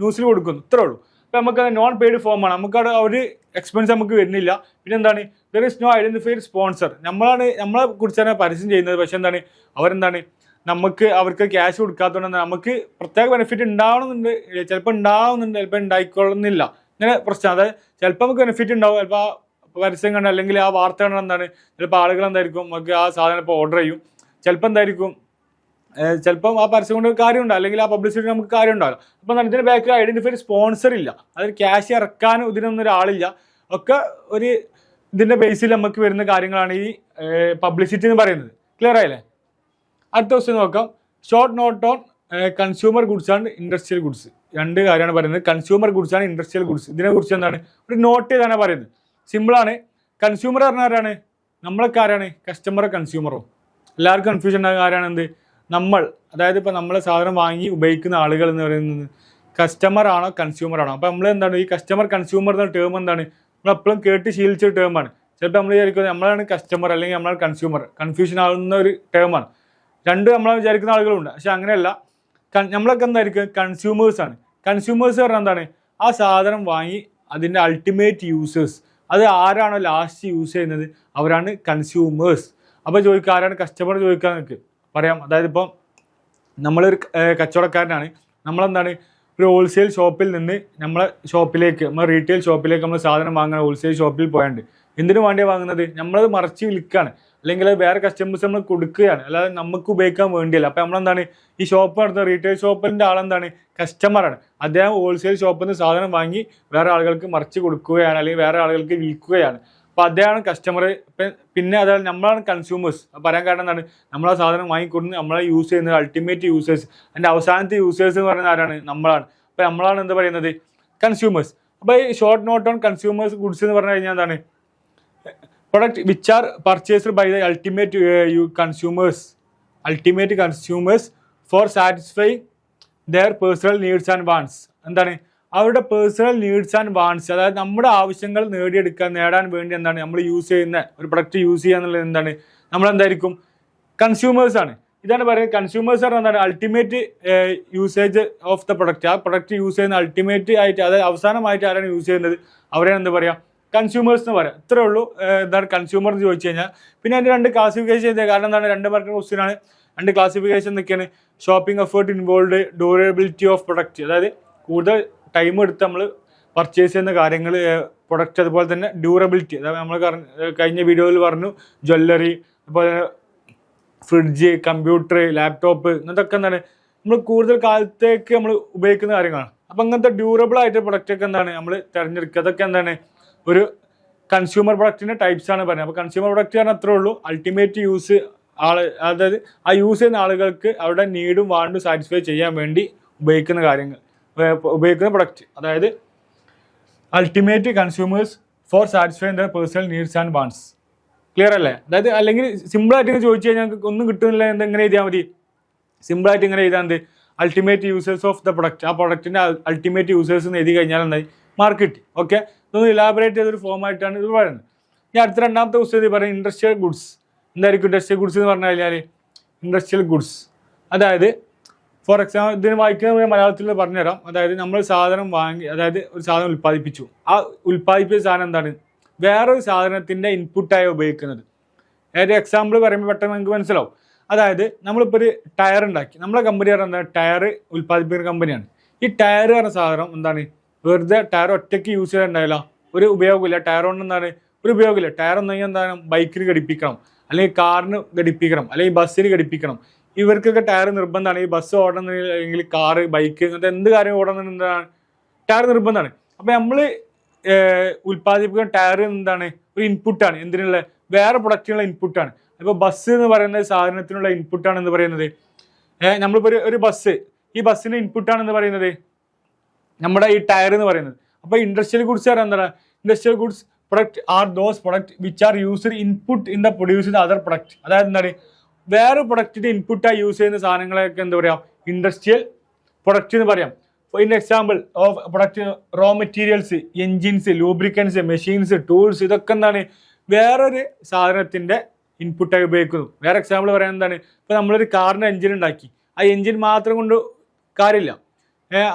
ന്യൂസിൽ കൊടുക്കുന്നു, ഇത്രേ ഉള്ളൂ. അപ്പോൾ നമുക്ക് നോൺ പെയ്ഡ് ഫോമാണ്. നമുക്കവിടെ ഒരു എക്സ്പെൻസ് നമുക്ക് വരുന്നില്ല. പിന്നെ എന്താണ് there is no identified sponsor. നമ്മളെ കുറിച്ചാണ് പരസ്യം ചെയ്യുന്നത്. പക്ഷെ എന്താണ് അവരെന്താണ് അവർക്ക് ക്യാഷ് കൊടുക്കാത്തതുകൊണ്ട് നമുക്ക് പ്രത്യേക ബെനിഫിറ്റ് ഉണ്ടാവണമെന്നുണ്ട്, ചിലപ്പോൾ ഉണ്ടാവുന്നുണ്ട്, ചിലപ്പോൾ ഉണ്ടായിക്കൊള്ളുന്നില്ല. ഇങ്ങനെ പ്രശ്നം. അതായത് ചിലപ്പോൾ നമുക്ക് ബെനിഫിറ്റ് ഉണ്ടാവും, ചിലപ്പോൾ ആ പരസ്യം കണ്ട് അല്ലെങ്കിൽ ആ വാർത്ത കണ്ട എന്താണ് ചിലപ്പോൾ ആളുകൾ എന്തായിരിക്കും നമുക്ക് ആ സാധനം ഇപ്പോൾ ഓർഡർ ചെയ്യും. ചിലപ്പോൾ എന്തായിരിക്കും ചിലപ്പം ആ പരസ്യം കൊണ്ട് കാര്യമുണ്ടോ, അല്ലെങ്കിൽ ആ പബ്ലിസിറ്റി നമുക്ക് കാര്യം ഉണ്ടാവില്ല. അപ്പോൾ ഇതിൻ്റെ ബാക്കിൽ ഐഡൻറ്റിഫൈഡ് സ്പോൺസർ ഇല്ല, അതായത് ക്യാഷ് ഇറക്കാനും ഇതിനൊന്നും ഒരാളില്ല. ഒക്കെ ഒരു ഇതിൻ്റെ ബേസിൽ നമുക്ക് വരുന്ന കാര്യങ്ങളാണ് ഈ പബ്ലിസിറ്റി എന്ന് പറയുന്നത്. ക്ലിയർ ആയില്ലേ? അടുത്ത ക്വസ്റ്റ്യൻ നോക്കാം. Short note on consumer goods and industrial goods. രണ്ട് കാര്യമാണ് പറയുന്നത്. കൺസ്യൂമർ ഗുഡ്സ് ആണ് ഇൻഡസ്ട്രിയൽ ഗുഡ്സ്. ഇതിനെക്കുറിച്ച് എന്താണ് ഒരു നോട്ട് ചെയ്താണ് പറയുന്നത്. സിമ്പിളാണ്. കൺസ്യൂമർ പറഞ്ഞ ആരാണ്? നമ്മളൊക്കെ ആരാണ്? കസ്റ്റമറോ കൺസ്യൂമറോ? എല്ലാവർക്കും കൺഫ്യൂഷൻ ഉണ്ടാകുന്ന ആരാണ് എന്ത് നമ്മൾ, അതായത് ഇപ്പോൾ നമ്മളെ സാധനം വാങ്ങി ഉപയോഗിക്കുന്ന ആളുകൾ എന്ന് പറയുന്നത് കസ്റ്റമർ ആണോ കൺസ്യൂമർ ആണോ? അപ്പോൾ നമ്മൾ എന്താണ് ഈ കസ്റ്റമർ കൺസ്യൂമർ എന്ന ടേം എന്താണ് നമ്മളെപ്പോഴും കേട്ട് ശീലിച്ച ടേമാണ്. ചിലപ്പോൾ നമ്മൾ വിചാരിക്കുന്നത് നമ്മളാണ് കസ്റ്റമർ അല്ലെങ്കിൽ നമ്മളാണ് കൺസ്യൂമർ, കൺഫ്യൂഷൻ ആകുന്ന ഒരു ടേമാണ്. രണ്ട് നമ്മൾ വിചാരിക്കുന്ന ആളുകളുണ്ട്, പക്ഷെ അങ്ങനെയല്ല. നമ്മളൊക്കെ എന്തായിരിക്കും കൺസ്യൂമേഴ്സാണ്. കൺസ്യൂമേഴ്സ് പറഞ്ഞാൽ എന്താണ് ആ സാധനം വാങ്ങി അതിൻ്റെ അൾട്ടിമേറ്റ് യൂസേഴ്സ് അത് ആരാണോ ലാസ്റ്റ് യൂസ് ചെയ്യുന്നത് അവരാണ് കൺസ്യൂമേഴ്സ്. അപ്പോൾ ചോദിക്കുക ആരാണ് കസ്റ്റമർ ചോദിക്കാൻ നിങ്ങൾക്ക് പറയാം. അതായത് ഇപ്പോൾ നമ്മളൊരു കച്ചവടക്കാരനാണ്, നമ്മളെന്താണ് ഒരു ഹോൾസെയിൽ ഷോപ്പിൽ നിന്ന് നമ്മളെ ഷോപ്പിലേക്ക്, നമ്മൾ റീറ്റെയിൽ ഷോപ്പിലേക്ക് നമ്മൾ സാധനം വാങ്ങുന്ന ഹോൾസെയിൽ ഷോപ്പിൽ പോയാണ്ട് എന്തിനു വേണ്ടിയാണ് വാങ്ങുന്നത്? നമ്മളത് മറച്ച് വിൽക്കുകയാണ്, അല്ലെങ്കിൽ അത് വേറെ കസ്റ്റമേഴ്സ് നമ്മൾ കൊടുക്കുകയാണ്, അല്ലാതെ നമുക്ക് ഉപയോഗിക്കാൻ വേണ്ടിയല്ല. അപ്പോൾ നമ്മളെന്താണ് ഈ ഷോപ്പ് നടത്തുന്ന റീറ്റെയിൽ ഷോപ്പിൻ്റെ ആളെന്താണ് കസ്റ്റമറാണ്. അദ്ദേഹം ഹോൾസെയിൽ ഷോപ്പിൽ നിന്ന് സാധനം വാങ്ങി വേറെ ആളുകൾക്ക് മറിച്ച് കൊടുക്കുകയാണ്, അല്ലെങ്കിൽ വേറെ ആളുകൾക്ക് വിൽക്കുകയാണ്. അപ്പോൾ അദ്ദേഹമാണ് കസ്റ്റമർ. പിന്നെ അതായത് നമ്മളാണ് കൺസ്യൂമേഴ്സ്. പറയാൻ കാരണം എന്താണ്? നമ്മളാ സാധനം വാങ്ങിക്കൊണ്ട് നമ്മളെ യൂസ് ചെയ്യുന്നത് അൾട്ടിമേറ്റ് യൂസേഴ്സ്, അതിൻ്റെ അവസാനത്തെ യൂസേഴ്സ് എന്ന് പറയുന്നത് ആരാണ്? നമ്മളാണ്. അപ്പോൾ നമ്മളാണ് എന്താ പറയുന്നത്? കൺസ്യൂമേഴ്സ്. അപ്പോൾ ഈ short note on consumers goods എന്ന് പറഞ്ഞു കഴിഞ്ഞാൽ എന്താണ്? Product which are purchased by the ultimate consumers for satisfying their personal needs and wants. എന്താണ്? അവരുടെ പേഴ്സണൽ നീഡ്സ് ആൻഡ് വാണ്ട്സ്, അതായത് നമ്മുടെ ആവശ്യങ്ങൾ നേടാൻ വേണ്ടി എന്താണ് നമ്മൾ യൂസ് ചെയ്യുന്ന ഒരു പ്രൊഡക്റ്റ് യൂസ് ചെയ്യുക എന്നുള്ളത് എന്താണ്? നമ്മളെന്തായിരിക്കും? കൺസ്യൂമേഴ്സാണ്. ഇതാണ് പറയുന്നത്. കൺസ്യൂമേഴ്സ് പറഞ്ഞാൽ എന്താണ്? Ultimate usage of the product. ആ പ്രൊഡക്റ്റ് യൂസ് ചെയ്യുന്ന അൾട്ടിമേറ്റ് ആയിട്ട്, അതായത് അവസാനമായിട്ട് ആരാണ് യൂസ് ചെയ്യുന്നത് അവരെ എന്താ പറയുക? കൺസ്യൂമേഴ്സ് എന്ന് പറയാം. ഇത്രേ ഉള്ളൂ എന്താണ് കൺസ്യൂമർ എന്ന് ചോദിച്ചു കഴിഞ്ഞാൽ. പിന്നെ അതിൻ്റെ 2 ക്ലാസിഫിക്കേഷൻ ചെയ്തത് കാരണം എന്താണ്? 2 മാർക്കിൻ്റെ ക്വസ്റ്റ്യൻ ആണ്. 2 ക്ലാസിഫിക്കേഷൻ എന്തൊക്കെയാണ്? Shopping effort involve, durability of product, അതായത് കൂടുതൽ ടൈം എടുത്ത് നമ്മൾ പർച്ചേസ് ചെയ്യുന്ന കാര്യങ്ങൾ പ്രൊഡക്റ്റ്, അതുപോലെ തന്നെ ഡ്യൂറബിലിറ്റി, അതായത് നമ്മൾ കഴിഞ്ഞ വീഡിയോയിൽ പറഞ്ഞു ജ്വല്ലറി, അതുപോലെ ഫ്രിഡ്ജ്, കമ്പ്യൂട്ടർ, ലാപ്ടോപ്പ്, ഇങ്ങനത്തൊക്കെ എന്താണ് നമ്മൾ കൂടുതൽ കാലത്തേക്ക് നമ്മൾ ഉപയോഗിക്കുന്ന കാര്യങ്ങളാണ്. അപ്പം അങ്ങനത്തെ ഡ്യൂറബിൾ ആയിട്ട് പ്രൊഡക്റ്റൊക്കെ എന്താണ് നമ്മൾ തിരഞ്ഞെടുക്കുക. അതൊക്കെ എന്താണ് ഒരു കൺസ്യൂമർ പ്രൊഡക്റ്റിൻ്റെ ടൈപ്സ് ആണ് പറയുന്നത്. അപ്പോൾ കൺസ്യൂമർ പ്രൊഡക്റ്റ് പറഞ്ഞാൽ അത്രേ ഉള്ളൂ, അൾട്ടിമേറ്റ് യൂസ് അതായത് ആ യൂസ് ചെയ്യുന്ന ആളുകൾക്ക് അവരുടെ നീഡും വാണ്ടും സാറ്റിസ്ഫൈ ചെയ്യാൻ വേണ്ടി ഉപയോഗിക്കുന്ന കാര്യങ്ങൾ, ഉപയോഗിക്കുന്ന പ്രൊഡക്റ്റ്, അതായത് ultimate consumers for satisfy their personal needs and wants. Clear അല്ലേ? അതായത് അല്ലെങ്കിൽ സിമ്പിളായിട്ട് ഇങ്ങനെ ചോദിച്ചു കഴിഞ്ഞാൽ ഒന്നും കിട്ടുന്നില്ല, എന്തെങ്ങനെ എഴുതിയാൽ മതി? സിമ്പിളായിട്ട് ഇങ്ങനെ എഴുതാൻ എന്ത്? Ultimate users of the product. ആ പ്രൊഡക്റ്റിൻ്റെ അൾട്ടിമേറ്റ് യൂസേഴ്സ് എന്ന് എഴുതി കഴിഞ്ഞാൽ എന്തായി? മാർക്കറ്റ്. ഓക്കെ, ഇതൊന്ന് ഇലാബറേറ്റ് ചെയ്തൊരു ഫോമായിട്ടാണ് ഇത് പറയുന്നത്. ഞാൻ അടുത്ത 2ാമത്തെ ക്വസ്റ്റ്യൻ പറയും ഇൻഡസ്ട്രിയൽ ഗുഡ്സ്. എന്തായിരിക്കും ഇൻഡസ്ട്രിയൽ ഗുഡ്സ് എന്ന് പറഞ്ഞു കഴിഞ്ഞാൽ? ഇൻഡസ്ട്രിയൽ ഗുഡ്സ് അതായത് ഫോർ എക്സാമ്പിൾ ഇതിന് വായിക്കുന്ന മലയാളത്തിൽ പറഞ്ഞുതരാം. അതായത് നമ്മൾ സാധനം വാങ്ങി, അതായത് ഒരു സാധനം ഉൽപ്പാദിപ്പിച്ചു, ആ ഉൽപ്പാദിപ്പിച്ച സാധനം എന്താണ്? വേറൊരു സാധനത്തിൻ്റെ ഇൻപുട്ടായി ഉപയോഗിക്കുന്നത്. അതായത് എക്സാമ്പിൾ പറയുമ്പോൾ പെട്ടെന്ന് നമുക്ക് മനസ്സിലാവും. അതായത് നമ്മളിപ്പോൾ ഒരു ടയർ ഉണ്ടാക്കി, നമ്മളെ കമ്പനി പറഞ്ഞാൽ എന്താണ്? ടയർ ഉൽപ്പാദിപ്പിക്കുന്ന കമ്പനിയാണ്. ഈ ടയർ പറഞ്ഞ സാധനം എന്താണ്? വെറുതെ ടയർ ഒറ്റയ്ക്ക് യൂസ് ചെയ്യാനുണ്ടായില്ല, ഒരു ഉപയോഗമില്ല. ടയർ കൊണ്ട് എന്താണ്? ഒരു ഉപയോഗമില്ല. ടയർ എന്ന് കഴിഞ്ഞാൽ എന്താണ്? ബൈക്കിന് ഘടിപ്പിക്കണം, അല്ലെങ്കിൽ കാറിന് ഘടിപ്പിക്കണം, അല്ലെങ്കിൽ ബസ്സിന് ഘടിപ്പിക്കണം. ഇവർക്കൊക്കെ ടയർ നിർബന്ധമാണ്. ഈ ബസ് ഓടണമെങ്കിൽ കാറ്, ബൈക്ക്, അങ്ങനത്തെ എന്ത് കാര്യം ഓടണമെന്ന് എന്താണ്? ടയർ നിർബന്ധമാണ്. അപ്പം നമ്മൾ ഉൽപ്പാദിപ്പിക്കുന്ന ടയർ എന്താണ്? ഒരു ഇൻപുട്ടാണ്. എന്തിനുള്ള? വേറെ പ്രൊഡക്റ്റിനുള്ള ഇൻപുട്ടാണ്. ഇപ്പോൾ ബസ് എന്ന് പറയുന്നത് സാധനത്തിനുള്ള ഇൻപുട്ടാണ് എന്ന് പറയുന്നത്. നമ്മളിപ്പോൾ ഒരു ബസ്, ഈ ബസ്സിന് ഇൻപുട്ടാണെന്ന് പറയുന്നത് നമ്മുടെ ഈ ടയർ എന്ന് പറയുന്നത്. അപ്പോൾ ഇൻഡസ്ട്രിയൽ ഗുഡ്സ് പറയാൻ എന്താണ്? Industrial goods product are those product which are used input in the produced other product. അതായത് എന്താണ്? വേറെ പ്രൊഡക്റ്റിൻ്റെ ഇൻപുട്ടായി യൂസ് ചെയ്യുന്ന സാധനങ്ങളൊക്കെ എന്താ പറയുക? ഇൻഡസ്ട്രിയൽ പ്രൊഡക്റ്റ് എന്ന് പറയാം. In example of product raw materials, engines, lubricants, machines, tools, ഇതൊക്കെ എന്താണ്? വേറൊരു സാധനത്തിൻ്റെ ഇൻപുട്ടായി ഉപയോഗിക്കുന്നു. വേറെ എക്സാമ്പിൾ പറയാൻ എന്താണ്? ഇപ്പോൾ നമ്മളൊരു കാറിൻ്റെ എൻജിൻ ഉണ്ടാക്കി, ആ എൻജിൻ മാത്രം കൊണ്ട് കാര്യമില്ല.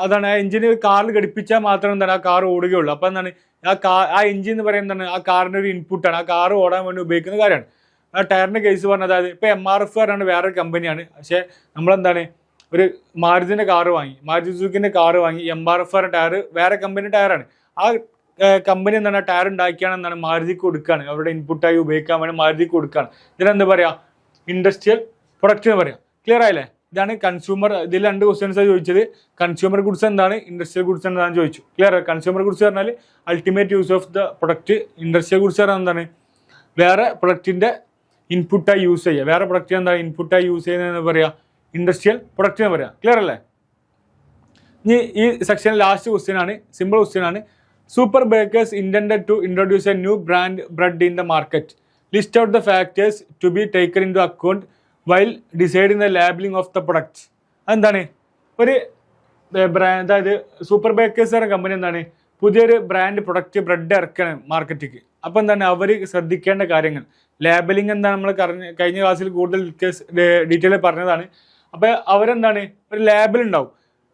അതാണ് ആ എൻജിന് കാറിൽ ഘടിപ്പിച്ചാൽ മാത്രം എന്താണ് ആ കാർ ഓടുകയുള്ളൂ. അപ്പോൾ എന്താണ് ആ എൻജിൻ എന്ന് പറയുന്നത് എന്താണ്? ആ കാറിൻ്റെ ഒരു ഇൻപുട്ടാണ്, ആ കാർ ഓടാൻ വേണ്ടി ഉപയോഗിക്കുന്ന കാര്യമാണ്. ആ ടയറിൻ്റെ കേസ് പറഞ്ഞത്, അതായത് ഇപ്പോൾ MRF പറഞ്ഞാൽ വേറൊരു കമ്പനിയാണ്. പക്ഷേ നമ്മളെന്താണ് ഒരു മാരുതിൻ്റെ കാറ് വാങ്ങി, മാരുതി സുസുക്കിൻ്റെ കാറ് വാങ്ങി, MRF പറഞ്ഞ ടയർ വേറെ കമ്പനി ടയറാണ്. ആ കമ്പനി എന്താണ് ടയർ ഉണ്ടാക്കിയാണ് എന്താണ് മാരുതിക്ക് കൊടുക്കുകയാണ്, അവരുടെ ഇൻപുട്ടായി ഉപയോഗിക്കാൻ വേണ്ടി മാരുതിക്ക് കൊടുക്കുകയാണ്. ഇതിനെന്താ പറയുക? ഇൻഡസ്ട്രിയൽ പ്രൊഡക്റ്റ് എന്ന് പറയാം. ക്ലിയർ ആയില്ലേ? ഇതാണ് കൺസ്യൂമർ. ഇതിൽ 2 ക്വസ്റ്റ്യൻസാണ് ചോദിച്ചത്. കൺസ്യൂമർ ഗുഡ്സ് എന്താണ്, ഇൻഡസ്ട്രിയൽ ഗുഡ്സ് എന്താണെന്ന് ചോദിച്ചു. ക്ലിയർ? കൺസ്യൂമർ ഗുഡ്സ് പറഞ്ഞാൽ ultimate use of the product. Industrial goods പറഞ്ഞാൽ എന്താണ്? വേറെ പ്രൊഡക്റ്റിൻ്റെ ഇൻപുട്ടായി യൂസ് ചെയ്യുക. വേറെ പ്രൊഡക്റ്റ് എന്താണ് ഇൻപുട്ടായി യൂസ് ചെയ്യുന്നതെന്ന് പറയുക? ഇൻഡസ്ട്രിയൽ പ്രൊഡക്റ്റ് എന്ന് പറയാം. ക്ലിയർ അല്ലേ? ഇനി ഈ സെക്ഷനിൽ ലാസ്റ്റ് ക്വസ്റ്റ്യൻ ആണ്, സിമ്പിൾ ക്വസ്റ്റ്യൻ ആണ്. Super bakers intended to introduce a new bread in the market. List out the factors to be taken into account while deciding the labelling of the product. അതെന്താണ്? ഒരു അതായത് സൂപ്പർ ബേക്കേഴ്സ് എന്ന കമ്പനി എന്താണ് പുതിയൊരു ബ്രാൻഡ് പ്രൊഡക്റ്റ് ബ്രെഡ് ഇറക്കണം മാർക്കറ്റിക്ക്. അപ്പോൾ എന്താണ് അവർ ശ്രദ്ധിക്കേണ്ട കാര്യങ്ങൾ? ലേബലിംഗ് എന്താണ് നമ്മൾ കഴിഞ്ഞ ക്ലാസ്സിൽ കൂടുതൽ ഡീറ്റെയിൽ പറഞ്ഞതാണ്. അപ്പോൾ അവരെന്താണ് ഒരു ലേബൽ ഉണ്ടാവും.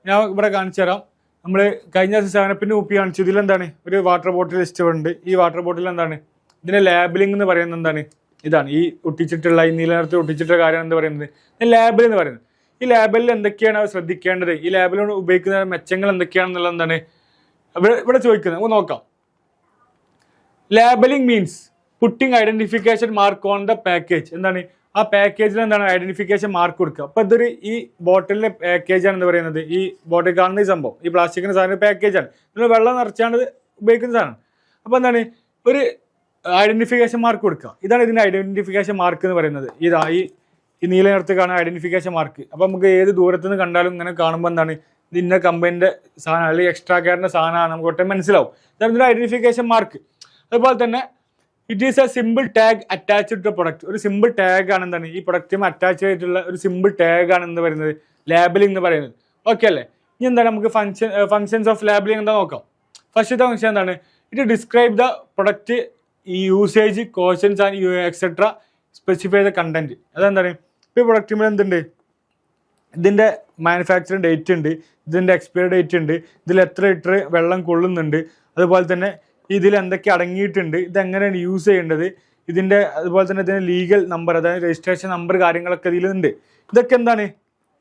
ഞാൻ ഇവിടെ കാണിച്ചു തരാം. നമ്മൾ കഴിഞ്ഞ ദിവസം സാധനപ്പിൻ്റെ കുപ്പി കാണിച്ചു. ഇതിലെന്താണ് ഒരു വാട്ടർ ബോട്ടിൽ ഉണ്ട്. ഈ വാട്ടർ ബോട്ടിൽ എന്താണ് ഇതിൻ്റെ ലേബലിംഗ് എന്ന് പറയുന്നത് എന്താണ്? ഇതാണ് ഈ ഒട്ടിച്ചിട്ടുള്ള ഈ നീല നിറത്തിൽ ഒട്ടിച്ചിട്ടുള്ള കാര്യം എന്ന് പറയുന്നത് ലേബൽ എന്ന് പറയുന്നത്. ഈ ലേബലിൽ എന്തൊക്കെയാണ് അവർ ശ്രദ്ധിക്കേണ്ടത്, ഈ ലേബലിനോട് ഉപയോഗിക്കുന്ന മെച്ചങ്ങൾ എന്തൊക്കെയാണെന്നുള്ളത് എന്താണ് ഇവിടെ ചോദിക്കുന്നത്. നമുക്ക് നോക്കാം. Labelling means putting identification mark on the package. എന്താണ് ആ പാക്കേജിൽ എന്താണ് ഐഡന്റിഫിക്കേഷൻ മാർക്ക് കൊടുക്കുക. അപ്പൊ ഇതൊരു ഈ ബോട്ടിലിന്റെ പാക്കേജാണ് എന്ന് പറയുന്നത്. ഈ ബോട്ടിൽ കാണുന്ന ഈ സംഭവം ഈ പ്ലാസ്റ്റിക്കിന്റെ സാധനം പാക്കേജാണ്. നിങ്ങൾ വെള്ളം നിറച്ചാണ് ഉപയോഗിക്കുന്ന സാധനം. അപ്പൊ എന്താണ് ഒരു ഐഡന്റിഫിക്കേഷൻ മാർക്ക് കൊടുക്കുക. ഇതാണ് ഇതിന്റെ ഐഡന്റിഫിക്കേഷൻ മാർക്ക് എന്ന് പറയുന്നത്. ഇതാ ഈ നീല നിറത്ത് കാണുന്ന ഐഡന്റിഫിക്കേഷൻ മാർക്ക്. അപ്പൊ നമുക്ക് ഏത് ദൂരത്ത് നിന്ന് കണ്ടാലും ഇങ്ങനെ കാണുമ്പോൾ എന്താണ് ഇത് ഇന്ന കമ്പനിന്റെ സാധനം അല്ലെങ്കിൽ എക്സ്ട്രാ കെയറിന്റെ സാധനമാണ് നമുക്ക് ഒട്ടും മനസ്സിലാവും. ഇതാണ് ഇതിന്റെ ഐഡന്റിഫിക്കേഷൻ മാർക്ക്. അതുപോലെ തന്നെ it is a simple tag attached to product. ഒരു സിമ്പിൾ ടാഗ് ആണ് എന്താണ് ഈ പ്രൊഡക്റ്റും അറ്റാച്ച് ചെയ്തിട്ടുള്ള ഒരു സിമ്പിൾ ടാഗ് ആണ് എന്ന് പറയുന്നത് ലേബലിംഗ് എന്ന് പറയുന്നത്. ഓക്കെ അല്ലേ? ഇനി എന്താണ് നമുക്ക് ഫങ്ഷൻസ് ഓഫ് ലേബലിംഗ് എന്താ നോക്കാം. ഫസ്റ്റത്തെ ഫംഗ്ഷൻ എന്താണ്? ഇറ്റ് ഡിസ്ക്രൈബ് ദ പ്രൊഡക്റ്റ് ഈ usage കോഷൻസ് and etcetera specify the content. അതെന്താണ് ഇപ്പോൾ ഈ പ്രൊഡക്റ്റിൽ എന്തുണ്ട്? ഇതിൻ്റെ മാനുഫാക്ചറിങ് ഡേറ്റ് ഉണ്ട്, ഇതിൻ്റെ എക്സ്പയറി ഡേറ്റ് ഉണ്ട്, ഇതിൽ എത്ര ലിറ്റർ വെള്ളം കൊള്ളുന്നുണ്ട്, അതുപോലെ തന്നെ ഇതിൽ എന്തൊക്കെ അടങ്ങിയിട്ടുണ്ട്, ഇതെങ്ങനെയാണ് യൂസ് ചെയ്യേണ്ടത്, ഇതിൻ്റെ അതുപോലെ തന്നെ ഇതിൻ്റെ ലീഗൽ നമ്പർ അതായത് രജിസ്ട്രേഷൻ നമ്പർ കാര്യങ്ങളൊക്കെ ഇതിലുണ്ട്. ഇതൊക്കെ എന്താണ്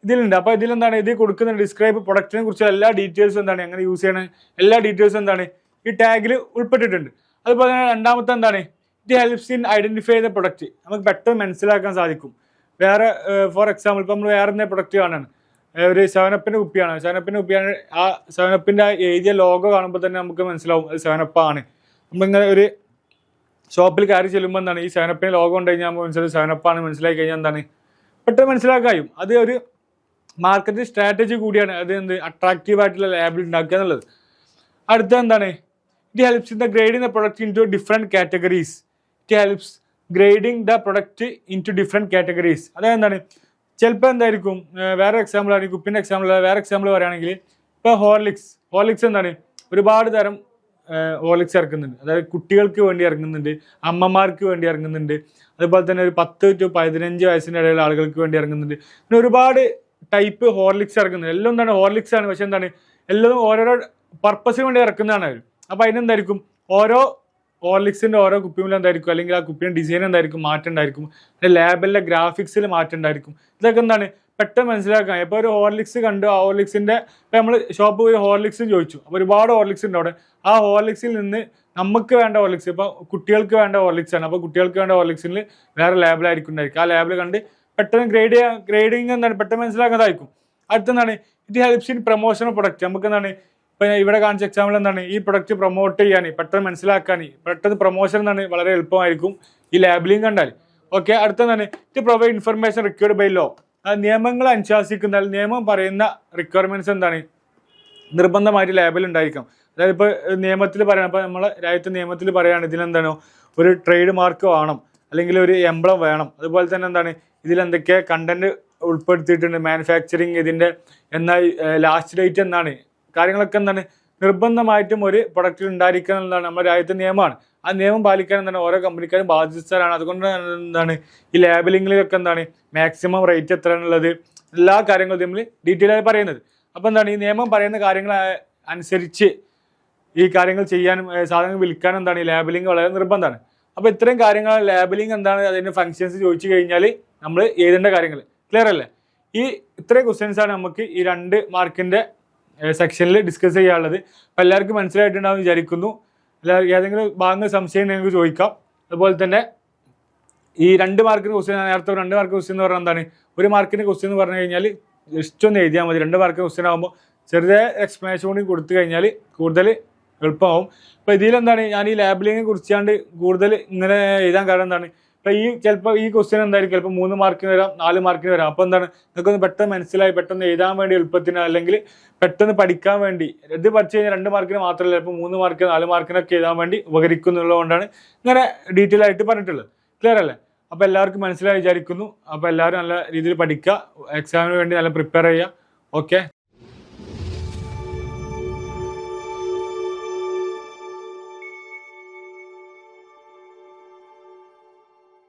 ഇതിലുണ്ട്. അപ്പോൾ ഇതിലെന്താണ് ഇത് കൊടുക്കുന്ന ഡിസ്ക്രൈബ് പ്രൊഡക്റ്റിനെ കുറിച്ചുള്ള എല്ലാ ഡീറ്റെയിൽസും എന്താണ് എങ്ങനെ യൂസ് ചെയ്യണം എല്ലാ ഡീറ്റെയിൽസും എന്താണ് ഈ ടാഗിൽ ഉൾപ്പെട്ടിട്ടുണ്ട്. അതുപോലെ തന്നെ രണ്ടാമത്തെ എന്താണ് it helps in identify the product. നമുക്ക് പെട്ടെന്ന് മനസ്സിലാക്കാൻ സാധിക്കും. വേറെ ഫോർ എക്സാമ്പിൾ ഇപ്പോൾ നമ്മൾ വേറെ എന്തെങ്കിലും പ്രൊഡക്റ്റ് കാണാണ്, ഒരു സെവനപ്പിൻ്റെ കുപ്പിയാണ്. സെവനപ്പിൻ്റെ കുപ്പിയാണ്. ആ സെവനപ്പിൻ്റെ എഴുതിയ ലോഗോ കാണുമ്പോൾ തന്നെ നമുക്ക് മനസ്സിലാവും അത് സെവനപ്പാണ്. നമ്മളിങ്ങനെ ഒരു ഷോപ്പിൽ കയറി ചെല്ലുമ്പോൾ എന്താണ് ഈ സെവനപ്പിൻ്റെ ലോഗോ ഉണ്ട് കഴിഞ്ഞാൽ നമുക്ക് മനസ്സിലാവും സെവനപ്പാണ്. മനസ്സിലാക്കി കഴിഞ്ഞാൽ എന്താണ് പെട്ടെന്ന് മനസ്സിലാക്കാൻ കഴിയും. അത് ഒരു മാർക്കറ്റ് സ്ട്രാറ്റജി കൂടിയാണ്. അത് എന്ത് അട്രാക്റ്റീവ് ആയിട്ടുള്ള ലേബിൾ ഉണ്ടാക്കുക എന്നുള്ളത്. അടുത്ത എന്താണ് it helps in the grading the product into different categories. It helps grading the product into different categories. അതായത് എന്താണ് ചിലപ്പോൾ എന്തായിരിക്കും വേറെ എക്സാമ്പിൾ ആണ് കുപ്പിൻ്റെ എക്സാമ്പിൾ. വേറെ എക്സാമ്പിൾ പറയുകയാണെങ്കിൽ ഇപ്പോൾ ഹോർലിക്സ് എന്താണ് ഒരുപാട് തരം ഹോർലിക്സ് ഇറക്കുന്നുണ്ട്. അതായത് കുട്ടികൾക്ക് വേണ്ടി ഇറങ്ങുന്നുണ്ട്, അമ്മമാർക്ക് വേണ്ടി ഇറങ്ങുന്നുണ്ട്, അതുപോലെ തന്നെ ഒരു 10 to 15 വയസ്സിൻ്റെ ഇടയിലുള്ള ആളുകൾക്ക് വേണ്ടി ഇറങ്ങുന്നുണ്ട്. പിന്നെ ഒരുപാട് ടൈപ്പ് ഹോർലിക്സ് ഇറക്കുന്നുണ്ട്. എല്ലാം എന്താണ് ഹോർലിക്സ് ആണ്, പക്ഷെ എന്താണ് എല്ലാം ഓരോരോ പർപ്പസിന് വേണ്ടി ഇറക്കുന്നതാണ് അവർ. അപ്പോൾ അതിനെന്തായിരിക്കും ഓരോ ഹോർലിക്സിൻ്റെ ഓരോ കുപ്പിയിൽ എന്തായിരിക്കും അല്ലെങ്കിൽ ആ കുപ്പിയുടെ ഡിസൈൻ എന്തായിരിക്കും മാറ്റം ഉണ്ടായിരിക്കും, അതിൻ്റെ ലേബലിലെ ഗ്രാഫിക്സിൽ മാറ്റം ഉണ്ടായിരിക്കും. ഇതൊക്കെ എന്താണ് പെട്ടെന്ന് മനസ്സിലാക്കാൻ. ഇപ്പോൾ ഒരു ഹോർലിക്സ് കണ്ടു, ആ ഹോർലിക്സിൻ്റെ ഇപ്പോൾ നമ്മൾ ഷോപ്പ് പോയി ഹോർലിക്സ് ചോദിച്ചു. അപ്പോൾ ഒരുപാട് ഹോർലിക്സ് ഉണ്ട് അവിടെ. ആ ഹോർലിക്സിൽ നിന്ന് നമുക്ക് വേണ്ട ഹോർലിക്സ് ഇപ്പോൾ കുട്ടികൾക്ക് വേണ്ട ഹോർലിക്സ് ആണ്. അപ്പോൾ കുട്ടികൾക്ക് വേണ്ട ഹോർലിക്സിൽ വേറെ ലേബിളായിരിക്കും ഉണ്ടായിരിക്കും. ആ ലേബിൾ കണ്ട് പെട്ടെന്ന് ഗ്രേഡിങ് എന്താണ് പെട്ടെന്ന് മനസ്സിലാക്കാതായിരിക്കും. അടുത്തെന്താണ് it helps in promotion product. നമുക്ക് എന്താണ് ഇപ്പം ഇവിടെ കാണിച്ച എക്സാമ്പിൾ എന്താണ് ഈ പ്രൊഡക്റ്റ് പ്രൊമോട്ട് ചെയ്യാൻ പെട്ടെന്ന് മനസ്സിലാക്കാൻ പെട്ടെന്ന് പ്രൊമോഷൻ എന്താണ് വളരെ എളുപ്പമായിരിക്കും ഈ ലേബലിംഗ് കണ്ടാൽ. ഓക്കെ, അടുത്തെന്താണ് it provide information required by law. നിയമങ്ങൾ അനുശാസിക്കുന്ന നിയമം പറയുന്ന റിക്വയർമെന്റ്സ് എന്താണ് നിർബന്ധമായിട്ട് ലേബൽ ഉണ്ടായിരിക്കും. അതായത് ഇപ്പോൾ നിയമത്തിൽ പറയണം, ഇപ്പോൾ നമ്മളെ രാജ്യത്തെ നിയമത്തിൽ പറയുകയാണ് ഇതിലെന്താണോ ഒരു ട്രേഡ് മാർക്ക് വേണം അല്ലെങ്കിൽ ഒരു എംബ്ലം വേണം. അതുപോലെ തന്നെ എന്താണ് ഇതിലെന്തൊക്കെ കണ്ടന്റ് ഉൾപ്പെടുത്തിയിട്ടുണ്ട്, മാനുഫാക്ചറിങ് ഇതിൻ്റെ എന്നാൽ ലാസ്റ്റ് ഡേറ്റ് എന്നാണ് കാര്യങ്ങളൊക്കെ എന്താണ് നിർബന്ധമായിട്ടും ഒരു പ്രൊഡക്റ്റിൽ ഉണ്ടായിരിക്കുക എന്നുള്ളതാണ് നമ്മുടെ രാജ്യത്തെ നിയമമാണ്. ആ നിയമം പാലിക്കാൻ എന്താണ് ഓരോ കമ്പനിക്കാരും ബാധ്യസ്ഥരാണ്. അതുകൊണ്ട് എന്താണ് ഈ ലേബലിങ്ങിലൊക്കെ എന്താണ് മാക്സിമം റേറ്റ് എത്രയാണുള്ളത് എല്ലാ കാര്യങ്ങളും നമ്മൾ ഡീറ്റെയിൽ ആയി പറയുന്നത്. അപ്പോൾ എന്താണ് ഈ നിയമം പറയുന്ന കാര്യങ്ങൾ അനുസരിച്ച് ഈ കാര്യങ്ങൾ ചെയ്യാനും സാധനങ്ങൾ വിൽക്കാനും എന്താണ് ഈ ലേബലിംഗ് വളരെ നിർബന്ധമാണ്. അപ്പോൾ ഇത്രയും കാര്യങ്ങൾ ലേബലിംഗ് എന്താണ് അതിൻ്റെ ഫങ്ഷൻസ് ചോദിച്ചു കഴിഞ്ഞാൽ നമ്മൾ എഴുതേണ്ട കാര്യങ്ങൾ ക്ലിയർ അല്ലേ? ഈ ഇത്രയും ക്വസ്റ്റ്യൻസാണ് നമുക്ക് ഈ 2 മാർക്കിൻ്റെ സെക്ഷനിൽ ഡിസ്കസ് ചെയ്യാനുള്ളത്. അപ്പോൾ എല്ലാവർക്കും മനസ്സിലായിട്ടുണ്ടാവും വിചാരിക്കുന്നു. ഏതെങ്കിലും ഭാഗങ്ങൾ സംശയം നിങ്ങൾക്ക് ചോദിക്കാം. അതുപോലെ തന്നെ ഈ 2 മാർക്കിന് ക്വസ്റ്റ്യൻ നേരത്തെ 2 മാർക്ക് ക്വസ്റ്റ്യൻ എന്ന് പറഞ്ഞാൽ എന്താണ് 1 മാർക്കിൻ്റെ ക്വസ്റ്റ്യൻ എന്ന് പറഞ്ഞു കഴിഞ്ഞാൽ ജസ്റ്റ് ഒന്ന് എഴുതിയാൽ മതി. 2 മാർക്ക് ക്വസ്റ്റ്യൻ ആകുമ്പോൾ ചെറുതായ എക്സ്പ്ലനേഷൻ കൂടി കൊടുത്തു കഴിഞ്ഞാൽ കൂടുതൽ എളുപ്പമാവും. അപ്പോൾ ഇതിലെന്താണ് ഞാൻ ഈ ലേബലിങ്ങിനെ കുറിച്ചാണ്ട് കൂടുതൽ ഇങ്ങനെ എഴുതാൻ കാരണം എന്താണ് ഇപ്പോൾ ചിലപ്പോൾ ഈ ക്വസ്റ്റ്യൻ എന്തായിരിക്കും ചിലപ്പോൾ 3 മാർക്കിന് വരാം, 4 മാർക്കിന് വരാം. അപ്പോൾ എന്താണ് നിങ്ങൾക്കൊന്ന് പെട്ടെന്ന് മനസ്സിലായി പെട്ടെന്ന് എഴുതാൻ വേണ്ടി എളുപ്പത്തിന് അല്ലെങ്കിൽ പെട്ടെന്ന് പഠിക്കാൻ വേണ്ടി ഇത് പഠിച്ചു കഴിഞ്ഞാൽ 2 മാർക്കിന് മാത്രമല്ല ചിലപ്പോൾ 3 മാർക്കിന് 4 മാർക്കിനൊക്കെ എഴുതാൻ വേണ്ടി ഉപകരിക്കുന്നുള്ളതുകൊണ്ടാണ് ഇങ്ങനെ ഡീറ്റെയിൽ ആയിട്ട് പറഞ്ഞിട്ടുള്ളത്. ക്ലിയർ അല്ലേ? അപ്പോൾ എല്ലാവർക്കും മനസ്സിലായി വിചാരിക്കുന്നു. അപ്പോൾ എല്ലാവരും നല്ല രീതിയിൽ പഠിക്കുക, എക്സാമിന് വേണ്ടി നല്ല പ്രിപ്പയർ ചെയ്യുക. ഓക്കെ.